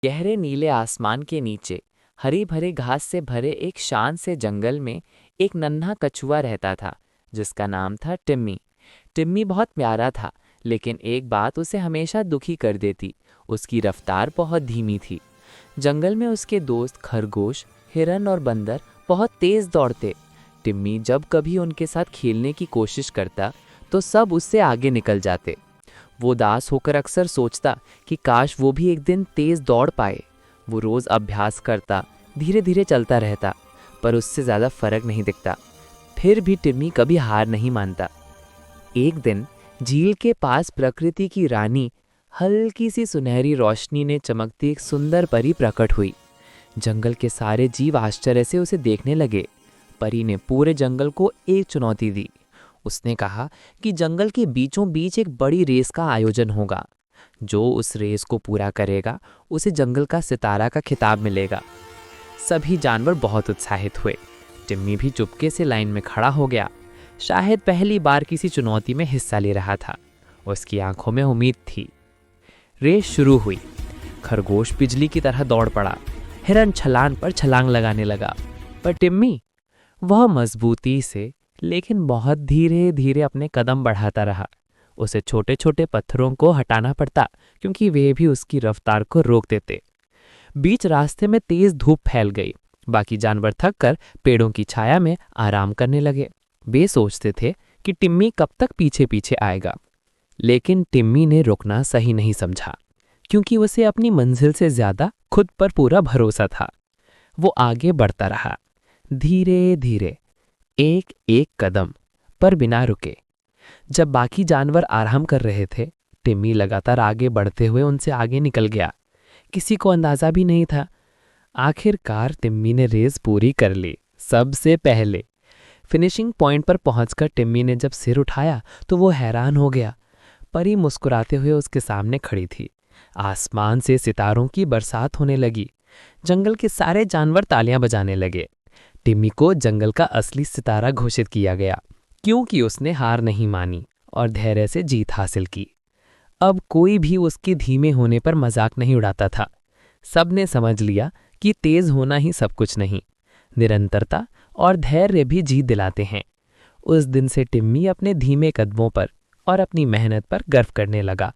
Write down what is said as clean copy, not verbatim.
गहरे नीले आसमान के नीचे हरी भरी घास से भरे एक शांत से जंगल में एक नन्हा कछुआ रहता था, जिसका नाम था टिम्मी। टिम्मी बहुत प्यारा था, लेकिन एक बात उसे हमेशा दुखी कर देती। उसकी रफ्तार बहुत धीमी थी। जंगल में उसके दोस्त खरगोश, हिरन और बंदर बहुत तेज दौड़ते। टिम्मी जब कभी उनके साथ खेलने की कोशिश करता तो सब उससे आगे निकल जाते। वो उदास होकर अक्सर सोचता कि काश वो भी एक दिन तेज दौड़ पाए। वो रोज अभ्यास करता, धीरे धीरे चलता रहता, पर उससे ज़्यादा फर्क नहीं दिखता। फिर भी टिम्मी कभी हार नहीं मानता। एक दिन झील के पास प्रकृति की रानी, हल्की सी सुनहरी रोशनी ने चमकती एक सुंदर परी प्रकट हुई। जंगल के सारे जीव आश्चर्य से उसे देखने लगे। परी ने पूरे जंगल को एक चुनौती दी। उसने कहा कि जंगल के बीचों बीच एक बड़ी रेस का आयोजन होगा। जो उस रेस को पूरा करेगा उसे जंगल का सितारा का खिताब मिलेगा। सभी जानवर बहुत उत्साहित हुए। टिम्मी भी चुपके से लाइन में खड़ा हो गया। शायद पहली बार किसी चुनौती में हिस्सा ले रहा था। उसकी आंखों में उम्मीद थी। रेस शुरू हुई। खरगोश बिजली की तरह दौड़ पड़ा। हिरन छलांग पर छलांग लगाने लगा, पर टिम्मी, वह मजबूती से लेकिन बहुत धीरे धीरे अपने कदम बढ़ाता रहा। उसे छोटे छोटे पत्थरों को हटाना पड़ता, क्योंकि वे भी उसकी रफ्तार को रोक देते। बीच रास्ते में तेज धूप फैल गई। बाकी जानवर थक कर पेड़ों की छाया में आराम करने लगे। वे सोचते थे कि टिम्मी कब तक पीछे पीछे आएगा, लेकिन टिम्मी ने रुकना सही नहीं समझा, क्योंकि उसे अपनी मंजिल से ज्यादा खुद पर पूरा भरोसा था। वो आगे बढ़ता रहा, धीरे धीरे, एक एक कदम, पर बिना रुके। जब बाकी जानवर आराम कर रहे थे, टिम्मी लगातार आगे बढ़ते हुए उनसे आगे निकल गया। किसी को अंदाजा भी नहीं था। आखिरकार टिम्मी ने रेस पूरी कर ली, सबसे पहले। फिनिशिंग पॉइंट पर पहुंचकर टिम्मी ने जब सिर उठाया तो वो हैरान हो गया। परी मुस्कुराते हुए उसके सामने खड़ी थी। आसमान से सितारों की बरसात होने लगी। जंगल के सारे जानवर तालियां बजाने लगे। टिम्मी को जंगल का असली सितारा घोषित किया गया, क्योंकि उसने हार नहीं मानी और धैर्य से जीत हासिल की। अब कोई भी उसके धीमे होने पर मजाक नहीं उड़ाता था। सबने समझ लिया कि तेज होना ही सब कुछ नहीं, निरंतरता और धैर्य भी जीत दिलाते हैं। उस दिन से टिम्मी अपने धीमे कदमों पर और अपनी मेहनत पर गर्व करने लगा।